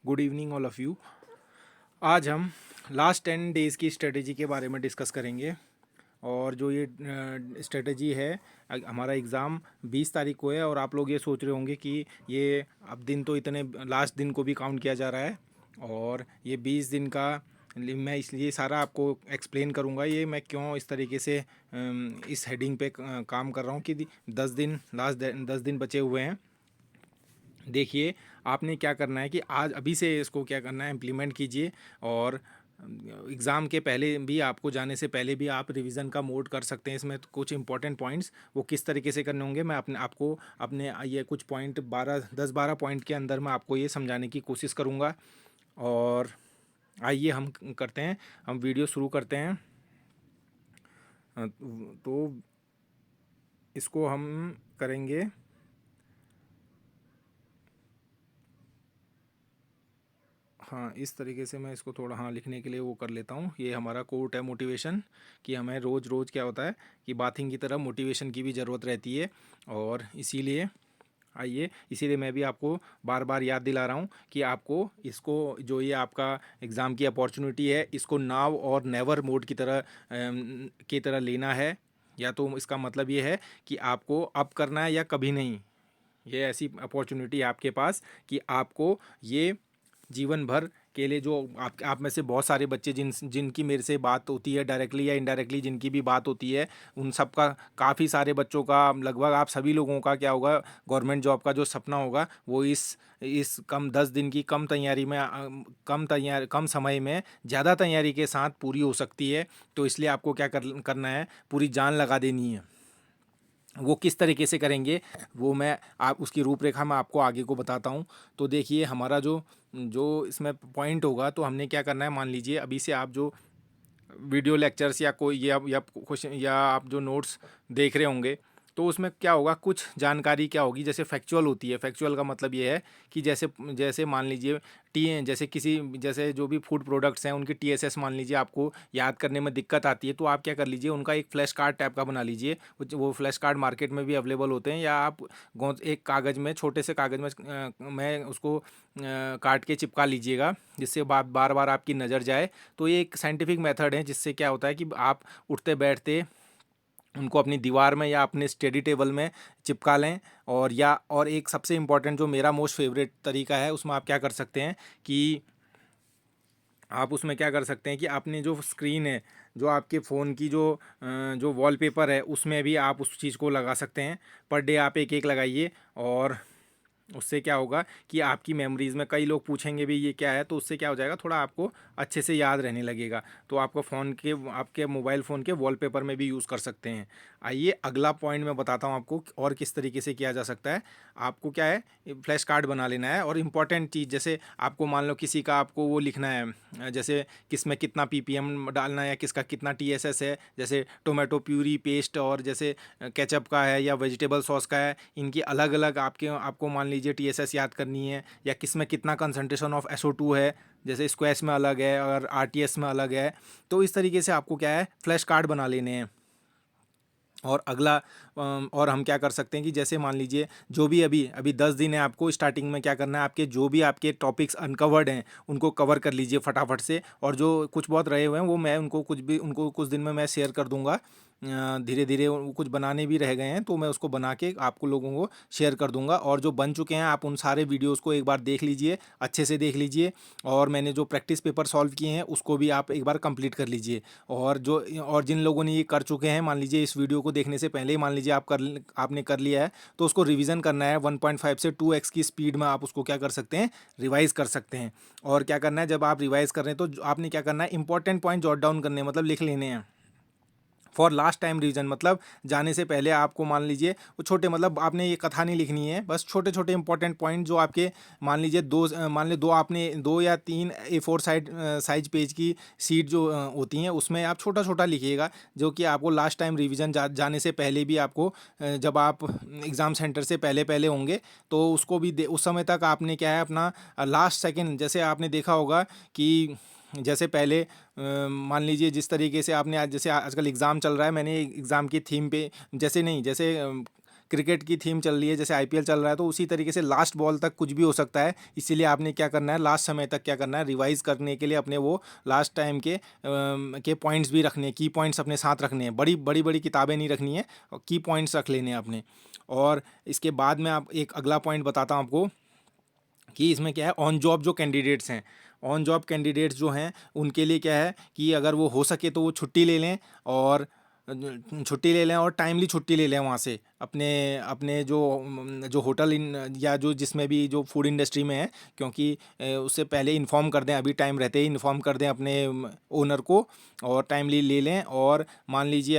Good evening all of you. आज हम last 10 days की स्ट्रेटजी के बारे में डिस्कस करेंगे। और जो ये स्ट्रेटजी है, हमारा एग्ज़ाम 20 तारीख को है और आप लोग ये सोच रहे होंगे कि ये अब दिन तो इतने लास्ट दिन को भी काउंट किया जा रहा है और ये 20 दिन का मैं इसलिए सारा आपको एक्सप्लेन करूँगा ये मैं क्यों इस तरीके से इस हेडिंग पे काम कर रहा हूँ कि 10 दिन लास्ट 10 दिन बचे हुए हैं। देखिए, आपने क्या करना है कि आज अभी से इसको क्या करना है, इम्प्लीमेंट कीजिए। और एग्ज़ाम के पहले भी, आपको जाने से पहले भी आप रिवीजन का मोड कर सकते हैं। इसमें तो कुछ इंपॉर्टेंट पॉइंट्स वो किस तरीके से करने होंगे, मैं आपको अपने ये कुछ पॉइंट 10-12 पॉइंट के अंदर मैं आपको ये समझाने की कोशिश करूँगा। और आइए हम करते हैं, हम वीडियो शुरू करते हैं। तो इसको हम करेंगे। हाँ, इस तरीके से मैं इसको थोड़ा लिखने के लिए वो कर लेता हूँ। ये हमारा कोट है मोटिवेशन, कि हमें रोज़ रोज़ क्या होता है कि बाथिंग की तरह मोटिवेशन की भी ज़रूरत रहती है। और इसीलिए मैं भी आपको बार बार याद दिला रहा हूँ कि आपको इसको, जो ये आपका एग्ज़ाम की अपॉर्चुनिटी है, इसको नाउ और नेवर मोड की तरह लेना है। या तो इसका मतलब ये है कि आपको अब करना है या कभी नहीं। ये ऐसी अपॉर्चुनिटी है आपके पास कि आपको ये जीवन भर के लिए, जो आप में से बहुत सारे बच्चे जिनकी मेरे से बात होती है डायरेक्टली या इनडायरेक्टली, जिनकी भी बात होती है, उन सब का, काफ़ी सारे बच्चों का, लगभग आप सभी लोगों का क्या होगा, गवर्नमेंट जॉब का जो सपना होगा वो इस कम 10 दिन की कम तैयारी में, कम समय में ज़्यादा तैयारी के साथ पूरी हो सकती है। तो इसलिए आपको क्या करना है, पूरी जान लगा देनी है। वो किस तरीके से करेंगे, वो मैं आप उसकी रूपरेखा मैं आपको आगे को बताता हूँ। तो देखिए, हमारा जो जो इसमें पॉइंट होगा, तो हमने क्या करना है, मान लीजिए अभी से आप जो वीडियो लेक्चर्स या कोई या क्वेश्चन या आप जो नोट्स देख रहे होंगे, तो उसमें क्या होगा, कुछ जानकारी क्या होगी, जैसे फैक्चुअल होती है। फैक्चुअल का मतलब ये है कि जैसे जैसे मान लीजिए जैसे जो भी फूड प्रोडक्ट्स हैं उनकी टीएसएस मान लीजिए आपको याद करने में दिक्कत आती है, तो आप क्या कर लीजिए, उनका एक फ्लैश कार्ड टाइप का बना लीजिए। वो फ्लैश कार्ड मार्केट में भी अवेलेबल होते हैं, या आप एक कागज़ में, छोटे से कागज़ में उसको काट के चिपका लीजिएगा, जिससे बार बार आपकी नज़र जाए। तो ये एक साइंटिफिक मेथड है, जिससे क्या होता है कि आप उठते बैठते उनको अपनी दीवार में या अपने स्टडी टेबल में चिपका लें। और एक सबसे इम्पॉर्टेंट, जो मेरा मोस्ट फेवरेट तरीका है, उसमें आप क्या कर सकते हैं कि आप उसमें क्या कर सकते हैं कि अपनी जो स्क्रीन है, जो आपके फ़ोन की जो वॉलपेपर है, उसमें भी आप उस चीज़ को लगा सकते हैं। पर डे आप एक एक लगाइए, और उससे क्या होगा कि आपकी मेमोरीज़ में, कई लोग पूछेंगे भी ये क्या है, तो उससे क्या हो जाएगा, थोड़ा आपको अच्छे से याद रहने लगेगा। तो आपको आपके मोबाइल फ़ोन के वॉलपेपर में भी यूज़ कर सकते हैं। आइए अगला पॉइंट मैं बताता हूँ आपको और किस तरीके से किया जा सकता है। आपको क्या है, फ्लैश कार्ड बना लेना है, और इम्पॉर्टेंट चीज़, जैसे आपको मान लो किसी का आपको वो लिखना है, जैसे किस में कितना पीपीएम डालना है, या किसका कितना टीएसएस है, जैसे टोमेटो प्यूरी पेस्ट, और जैसे केचप का है या वेजिटेबल सॉस का है, इनकी अलग अलग आपको मान लीजिए टीएसएस याद करनी है, या किस में कितना कंसंट्रेशन ऑफ SO2 है, जैसे स्क्वैश में अलग है और आरटीएस में अलग है। तो इस तरीके से आपको क्या है, फ्लैश कार्ड बना लेने हैं। और अगला और हम क्या कर सकते हैं कि जैसे मान लीजिए, जो भी अभी अभी 10 दिन है, आपको स्टार्टिंग में क्या करना है, आपके जो भी आपके टॉपिक्स अनकवर्ड हैं उनको कवर कर लीजिए फटाफट से। और जो कुछ बहुत रहे हुए हैं, वो मैं उनको कुछ दिन में मैं शेयर कर दूंगा। धीरे धीरे कुछ बनाने भी रह गए हैं, तो मैं उसको बना के आपको लोगों को शेयर कर दूंगा। और जो बन चुके हैं, आप उन सारे वीडियोज़ को एक बार देख लीजिए, अच्छे से देख लीजिए। और मैंने जो प्रैक्टिस पेपर सॉल्व किए हैं, उसको भी आप एक बार कंप्लीट कर लीजिए। और जिन लोगों ने ये कर चुके हैं, मान लीजिए इस वीडियो को देखने से पहले ही मान लीजिए आपने कर लिया है, तो उसको रिवीजन करना है। 1.5 से 2x की स्पीड में आप उसको क्या कर सकते हैं, रिवाइज कर सकते हैं। और क्या करना है, जब आप रिवाइज कर रहे हैं, तो आपने क्या करना है, इंपॉर्टेंट पॉइंट जॉट डाउन करने हैं, मतलब लिख लेने हैं फॉर लास्ट टाइम रिवीजन। मतलब जाने से पहले आपको मान लीजिए वो छोटे, मतलब आपने ये कथा नहीं लिखनी है, बस छोटे छोटे इंपॉर्टेंट पॉइंट जो आपके, मान ली दो, आपने 2 या 3 A4 साइज पेज की सीट जो होती हैं, उसमें आप छोटा छोटा लिखिएगा, जो कि आपको लास्ट टाइम रिवीजन जाने से पहले भी आपको, जब आप एग्ज़ाम सेंटर से पहले पहले होंगे, तो उसको भी उस समय तक आपने क्या है, अपना लास्ट सेकेंड, जैसे आपने देखा होगा कि जैसे पहले मान लीजिए जिस तरीके से आपने आज, जैसे आजकल एग्ज़ाम चल रहा है, मैंने एग्ज़ाम की थीम पे, जैसे नहीं, जैसे क्रिकेट की थीम चल रही है, जैसे आईपीएल चल रहा है, तो उसी तरीके से लास्ट बॉल तक कुछ भी हो सकता है। इसीलिए आपने क्या करना है, लास्ट समय तक क्या करना है, रिवाइज करने के लिए अपने वो लास्ट टाइम के पॉइंट्स भी रखने हैं, की पॉइंट्स अपने साथ रखने हैं। बड़ी बड़ी बड़ी किताबें नहीं रखनी है, की पॉइंट्स रख लेने हैं अपने। और इसके बाद में आप एक अगला पॉइंट बताता हूँ आपको कि इसमें क्या है, ऑन जॉब जो कैंडिडेट्स हैं, ऑन जॉब कैंडिडेट्स जो हैं उनके लिए क्या है कि अगर वो हो सके तो वो छुट्टी ले लें, और छुट्टी ले लें और टाइमली छुट्टी ले लें वहाँ से, अपने अपने जो होटल इन या जो जिसमें भी जो फूड इंडस्ट्री में है, क्योंकि उससे पहले इन्फॉर्म कर दें, अभी टाइम रहते ही इन्फॉर्म कर दें अपने ओनर को, और टाइमली ले लें। और मान लीजिए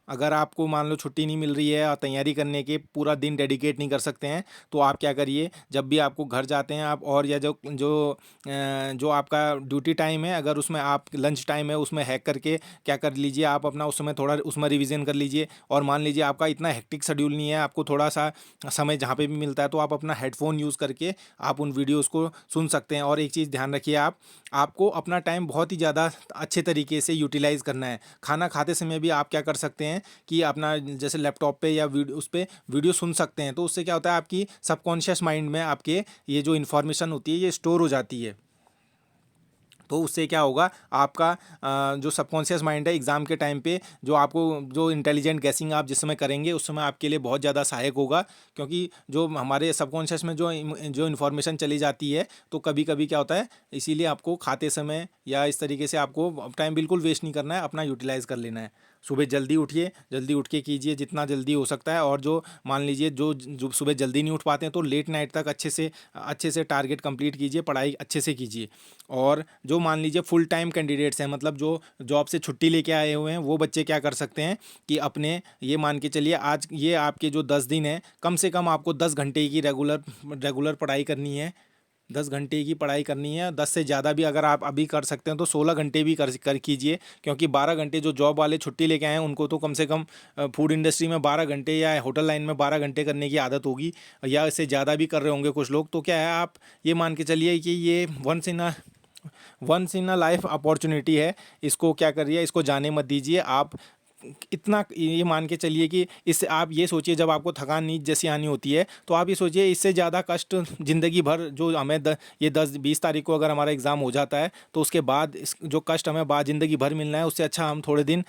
अगर आपको मान लो छुट्टी नहीं मिल रही है और तैयारी करने के पूरा दिन डेडिकेट नहीं कर सकते हैं, तो आप क्या करिए, जब भी आपको घर जाते हैं आप, और या जो जो जो आपका ड्यूटी टाइम है, अगर उसमें आप लंच टाइम है उसमें हैक करके क्या कर लीजिए, आप अपना उस समय थोड़ा उसमें रिवीजन कर लीजिए। और मान लीजिए आपका इतना हेक्टिक शेड्यूल नहीं है, आपको थोड़ा सा समय जहाँ पे भी मिलता है, तो आप अपना हेडफोन यूज़ करके आप उन वीडियोज़ को सुन सकते हैं। और एक चीज़ ध्यान रखिए, आपको अपना टाइम बहुत ही ज़्यादा अच्छे तरीके से यूटिलाइज़ करना है। खाना खाते समय भी आप क्या कर सकते हैं कि अपना जैसे लैपटॉप पे या उस पे वीडियो सुन सकते हैं, तो उससे क्या होता है, आपकी सबकॉन्शियस माइंड में आपके ये जो इन्फॉर्मेशन होती है ये स्टोर हो जाती है। तो उससे क्या होगा, आपका जो सबकॉन्शियस माइंड है एग्ज़ाम के टाइम पे जो आपको जो इंटेलिजेंट गैसिंग आप जिस समय करेंगे उस समय आपके लिए बहुत ज़्यादा सहायक होगा। क्योंकि जो हमारे सबकॉन्शियस में जो इन्फॉर्मेशन चली जाती है, तो कभी कभी क्या होता है, इसीलिए आपको खाते समय या इस तरीके से आपको टाइम बिल्कुल वेस्ट नहीं करना है, अपना यूटिलाइज़ कर लेना है। सुबह जल्दी उठिए, जल्दी उठ के कीजिए जितना जल्दी हो सकता है। और जो मान लीजिए जो सुबह जल्दी नहीं उठ पाते हैं, तो लेट नाइट तक अच्छे से टारगेट कंप्लीट कीजिए, पढ़ाई अच्छे से कीजिए। और जो मान लीजिए फुल टाइम कैंडिडेट्स हैं, मतलब जो जॉब से छुट्टी लेके आए हुए हैं, वो बच्चे क्या कर सकते हैं कि अपने ये मान के चलिए, आज ये आपके जो 10 दिन है, कम से कम आपको 10 घंटे की रेगुलर रेगुलर पढ़ाई करनी है। 10 घंटे की पढ़ाई करनी है, 10 से ज़्यादा भी अगर आप अभी कर सकते हैं तो 16 घंटे भी कर कीजिए। क्योंकि 12 घंटे जो जॉब वाले छुट्टी लेके आए हैं उनको तो कम से कम फूड इंडस्ट्री में 12 घंटे या होटल लाइन में 12 घंटे करने की आदत होगी, या इससे ज़्यादा भी कर रहे होंगे कुछ लोग। तो क्या है, आप ये मान के चलिए कि ये once in a life opportunity है। इसको क्या करिए, इसको जाने मत दीजिए। आप इतना ये मान के चलिए कि इससे आप ये सोचिए, जब आपको थकान नींद जैसी आनी होती है, तो आप ये सोचिए इससे ज़्यादा कष्ट ज़िंदगी भर जो हमें ये 10-20 तारीख को अगर हमारा एग्ज़ाम हो जाता है, तो उसके बाद जो कष्ट हमें बाद ज़िंदगी भर मिलना है, उससे अच्छा हम थोड़े दिन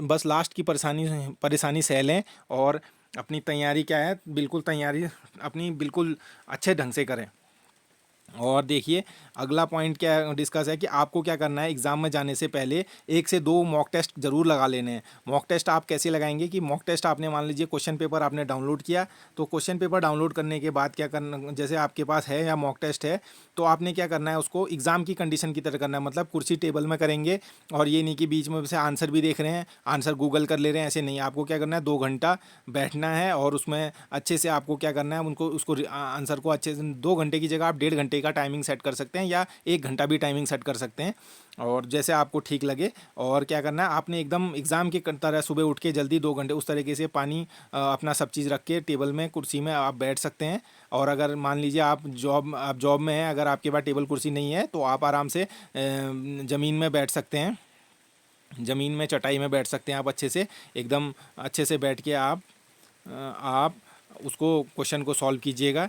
बस लास्ट की परेशानी परेशानी सह लें, और अपनी तैयारी क्या है, बिल्कुल तैयारी अपनी बिल्कुल अच्छे ढंग से करें। और देखिए, अगला पॉइंट क्या डिस्कस है कि आपको क्या करना है, एग्ज़ाम में जाने से पहले 1 से 2 मॉक टेस्ट ज़रूर लगा लेने हैं। मॉक टेस्ट आप कैसे लगाएंगे कि मॉक टेस्ट आपने मान लीजिए क्वेश्चन पेपर आपने डाउनलोड किया, तो क्वेश्चन पेपर डाउनलोड करने के बाद क्या करना, जैसे आपके पास है या मॉक टेस्ट है, तो आपने क्या करना है, उसको एग्ज़ाम की कंडीशन की तरह करना है। मतलब कुर्सी टेबल में करेंगे, और ये नहीं कि बीच में से आंसर भी देख रहे हैं, आंसर गूगल कर ले रहे हैं, ऐसे नहीं। आपको क्या करना है, 2 घंटा बैठना है, और उसमें अच्छे से आपको क्या करना है, उनको उसको आंसर को अच्छे से 2 घंटे की जगह आप 1.5 घंटे का टाइमिंग सेट कर सकते हैं, या 1 घंटा भी टाइमिंग सेट कर सकते हैं, और जैसे आपको ठीक लगे। और क्या करना है, आपने एकदम एग्ज़ाम की तरह सुबह उठ के जल्दी 2 घंटे उस तरीके से पानी अपना सब चीज़ रख के टेबल में कुर्सी में आप बैठ सकते हैं। और अगर मान लीजिए आप जॉब में हैं, अगर आपके पास टेबल कुर्सी नहीं है, तो आप आराम से ज़मीन में बैठ सकते हैं, ज़मीन में चटाई में बैठ सकते हैं आप अच्छे से, एकदम अच्छे से बैठ के आप उसको क्वेश्चन को सॉल्व कीजिएगा।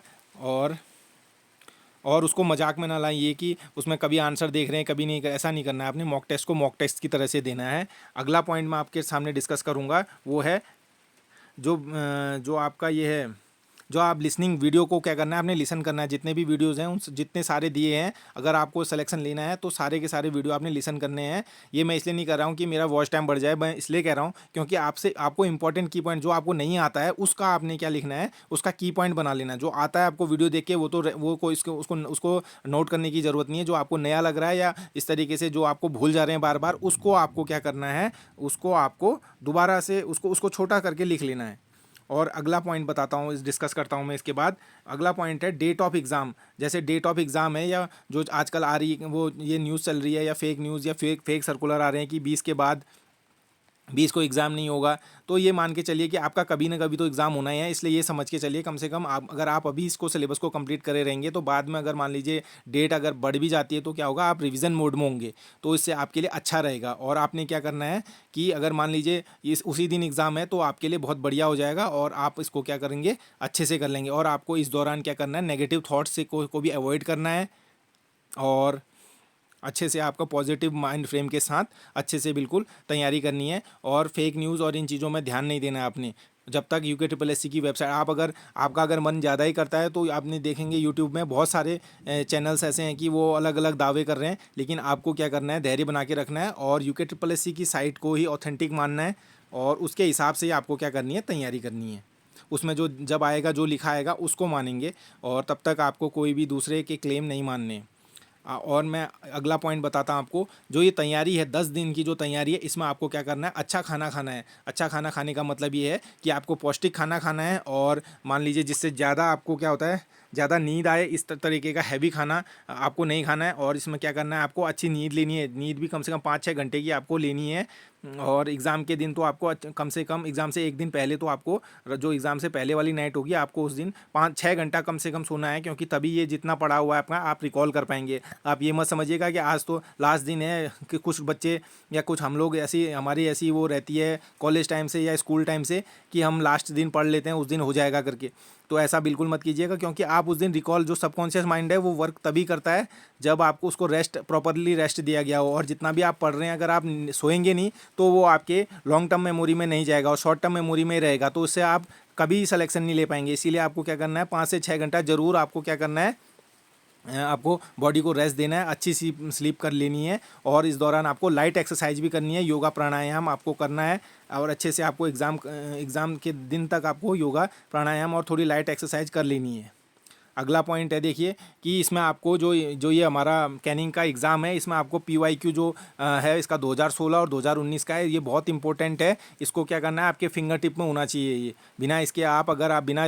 और उसको मजाक में ना लाइए कि उसमें कभी आंसर देख रहे हैं कभी नहीं, ऐसा नहीं करना है। आपने मॉक टेस्ट को मॉक टेस्ट की तरह से देना है। अगला पॉइंट मैं आपके सामने डिस्कस करूँगा, वो है जो आपका ये है, जो आप लिसनिंग वीडियो को क्या करना है, आपने लिसन करना है। जितने भी वीडियोज़ हैं उन जितने सारे दिए हैं, अगर आपको सिलेक्शन लेना है तो सारे के सारे वीडियो आपने लिसन करने हैं। ये मैं इसलिए नहीं कर रहा हूँ कि मेरा वॉच टाइम बढ़ जाए, मैं इसलिए कह रहा हूँ क्योंकि आपको इंपॉर्टेंट की पॉइंट जो आपको नहीं आता है उसका आपने क्या लिखना है, उसका की पॉइंट बना लेना है। जो आता है आपको वीडियो देख के वो कोई उसको नोट करने की ज़रूरत नहीं है। जो आपको नया लग रहा है या इस तरीके से जो आपको भूल जा रहे हैं बार बार, उसको आपको क्या करना है, उसको आपको दोबारा से उसको छोटा करके लिख लेना है। और अगला पॉइंट बताता हूँ, डिस्कस करता हूँ मैं इसके बाद। अगला पॉइंट है डेट ऑफ एग्ज़ाम। जैसे डेट ऑफ एग्ज़ाम है, या जो आजकल आ रही है वो ये न्यूज़ चल रही है, या फेक न्यूज़ या फेक सर्कुलर आ रहे हैं कि 20 के बाद 20 को एग्ज़ाम नहीं होगा, तो ये मान के चलिए कि आपका कभी ना कभी तो एग्ज़ाम होना ही है। इसलिए ये समझ के चलिए, कम से कम आप अगर आप अभी इसको सिलेबस को कंप्लीट करे रहेंगे तो बाद में अगर मान लीजिए डेट अगर बढ़ भी जाती है तो क्या होगा, आप रिवीजन मोड में होंगे, तो इससे आपके लिए अच्छा रहेगा। और आपने क्या करना है कि अगर मान लीजिए इस उसी दिन एग्ज़ाम है तो आपके लिए बहुत बढ़िया हो जाएगा और आप इसको क्या करेंगे, अच्छे से कर लेंगे। और आपको इस दौरान क्या करना है, नेगेटिव थाट्स से को भी अवॉइड करना है और अच्छे से आपका पॉजिटिव माइंड फ्रेम के साथ अच्छे से बिल्कुल तैयारी करनी है। और फेक न्यूज़ और इन चीज़ों में ध्यान नहीं देना है आपने। जब तक यूके ट्रिपल एस सी की वेबसाइट आप अगर आपका अगर मन ज़्यादा ही करता है तो आपने देखेंगे यूट्यूब में बहुत सारे चैनल्स ऐसे हैं कि वो अलग अलग दावे कर रहे हैं, लेकिन आपको क्या करना है, धैर्य बना के रखना है और यूके ट्रिपल एस सी की साइट को ही ऑथेंटिक मानना है और उसके हिसाब से ही आपको क्या करनी है, तैयारी करनी है। उसमें जो जब आएगा, जो लिखा आएगा उसको मानेंगे और तब तक आपको कोई भी दूसरे के क्लेम नहीं मानने। और मैं अगला पॉइंट बताता हूँ आपको। जो ये तैयारी है, 10 दिन की जो तैयारी है, इसमें आपको क्या करना है, अच्छा खाना खाना है। अच्छा खाना खाने का मतलब ये है कि आपको पौष्टिक खाना खाना है और मान लीजिए जिससे ज़्यादा आपको क्या होता है, ज़्यादा नींद आए इस तरीके का हैवी खाना आपको नहीं खाना है। और इसमें क्या करना है, आपको अच्छी नींद लेनी है। नींद भी कम से कम 5-6 घंटे की आपको लेनी है। और एग्ज़ाम के दिन तो आपको कम से कम एग्ज़ाम से एक दिन पहले तो आपको, जो एग्ज़ाम से पहले वाली नाइट होगी, आपको उस दिन 5-6 घंटा कम से कम सोना है, क्योंकि तभी ये जितना पढ़ा हुआ है आपका आप रिकॉल कर पाएंगे। आप ये मत समझिएगा कि आज तो लास्ट दिन है, कि कुछ बच्चे या कुछ हम लोग ऐसी हमारी ऐसी वो रहती है कॉलेज टाइम से या स्कूल टाइम से कि हम लास्ट दिन पढ़ लेते हैं, उस दिन हो जाएगा करके। तो ऐसा बिल्कुल मत कीजिएगा, क्योंकि आप उस दिन रिकॉल, जो सबकॉन्शियस माइंड है वो वर्क तभी करता है जब आपको उसको रेस्ट, प्रॉपरली रेस्ट दिया गया हो। और जितना भी आप पढ़ रहे हैं, अगर आप सोएंगे नहीं तो वो आपके लॉन्ग टर्म मेमोरी में नहीं जाएगा और शॉर्ट टर्म मेमोरी में रहेगा, तो उससे आप कभी सिलेक्शन नहीं ले पाएंगे। इसीलिए आपको क्या करना है, 5 से 6 घंटा ज़रूर आपको क्या करना है, आपको बॉडी को रेस्ट देना है, अच्छी सी स्लीप कर लेनी है। और इस दौरान आपको लाइट एक्सरसाइज भी करनी है, योगा प्राणायाम आपको करना है। और अच्छे से आपको एग्ज़ाम के दिन तक आपको योगा प्राणायाम और थोड़ी लाइट एक्सरसाइज कर लेनी है। अगला पॉइंट है, देखिए कि इसमें आपको जो जो ये हमारा कैनिंग का एग्ज़ाम है, इसमें आपको पीवाईक्यू जो है इसका 2016 और 2019 का है, ये बहुत इंपॉर्टेंट है। इसको क्या करना है, आपके फिंगर टिप में होना चाहिए ये। बिना इसके आप, अगर आप बिना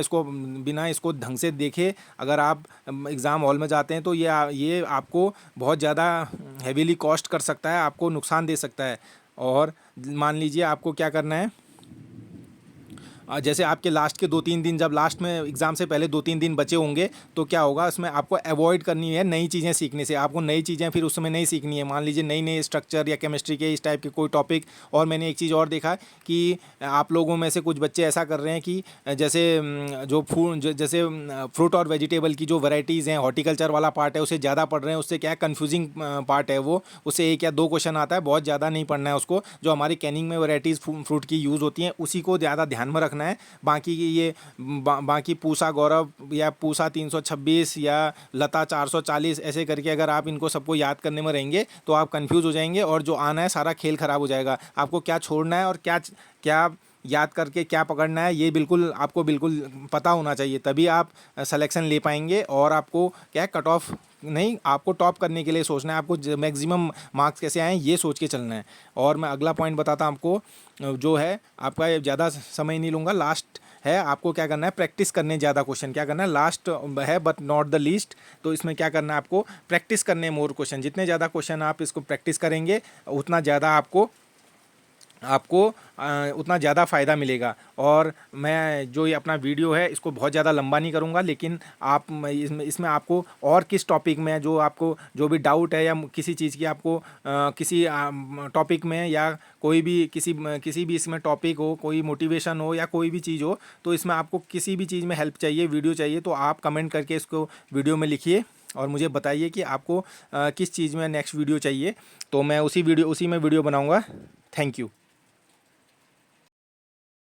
इसको ढंग से देखे अगर आप एग्ज़ाम हॉल में जाते हैं तो ये आपको बहुत ज़्यादा हैवीली कॉस्ट कर सकता है, आपको नुकसान दे सकता है। और मान लीजिए आपको क्या करना है, जैसे आपके लास्ट के 2-3 दिन, जब लास्ट में एग्ज़ाम से पहले 2-3 दिन बचे होंगे, तो क्या होगा, उसमें आपको अवॉइड करनी है नई चीज़ें सीखने से। आपको नई चीज़ें फिर उस समय नहीं सीखनी है। मान लीजिए नई नई स्ट्रक्चर या केमिस्ट्री के इस टाइप के कोई टॉपिक। और मैंने एक चीज़ और देखा कि आप लोगों में से कुछ बच्चे ऐसा कर रहे हैं कि जैसे जैसे फ्रूट और वेजिटेबल की जो वैरायटीज़ हैं, हॉर्टिकल्चर वाला पार्ट है, उसे ज़्यादा पढ़ रहे हैं। उससे क्या है, कन्फ्यूजिंग पार्ट है वो, उससे 1 या 2 क्वेश्चन आता है, बहुत ज़्यादा नहीं पढ़ना है उसको। जो हमारी कैनिंग में वैरायटीज़ फ्रूट की यूज़ होती हैं, उसी को ज़्यादा ध्यान में रखना है। बाकी की ये बाकी पूसा गौरव या पूसा 326 या लता 440 ऐसे करके अगर आप इनको सबको याद करने में रहेंगे तो आप कंफ्यूज हो जाएंगे और जो आना है सारा खेल ख़राब हो जाएगा। आपको क्या छोड़ना है और क्या क्या याद करके क्या पकड़ना है, ये बिल्कुल आपको बिल्कुल पता होना चाहिए, तभी आप सिलेक्शन ले पाएंगे। और आपको क्या है, कट ऑफ नहीं, आपको टॉप करने के लिए सोचना है, आपको मैक्सिमम मार्क्स कैसे आएँ ये सोच के चलना है। और मैं अगला पॉइंट बताता हूँ आपको, जो है आपका ज़्यादा समय नहीं लूँगा, लास्ट है। आपको क्या करना है, प्रैक्टिस करने, ज़्यादा क्वेश्चन क्या करना है, लास्ट है बट नॉट द लीस्ट। तो इसमें क्या करना है, आपको प्रैक्टिस करने मोर क्वेश्चन। जितने ज़्यादा क्वेश्चन आप इसको प्रैक्टिस करेंगे उतना ज़्यादा आपको उतना ज़्यादा फ़ायदा मिलेगा। और मैं जो ये अपना वीडियो है इसको बहुत ज़्यादा लंबा नहीं करूँगा, लेकिन आप इसमें आपको और किस टॉपिक में जो आपको जो भी डाउट है या किसी चीज़ की आपको किसी टॉपिक में या कोई भी किसी भी इसमें टॉपिक हो, कोई मोटिवेशन हो या कोई भी चीज़ हो, तो इसमें आपको किसी भी चीज़ में हेल्प चाहिए, वीडियो चाहिए, तो आप कमेंट करके इसको वीडियो में लिखिए और मुझे बताइए कि आपको किस चीज़ में नेक्स्ट वीडियो चाहिए, तो मैं उसी में वीडियो बनाऊँगा। Thank you.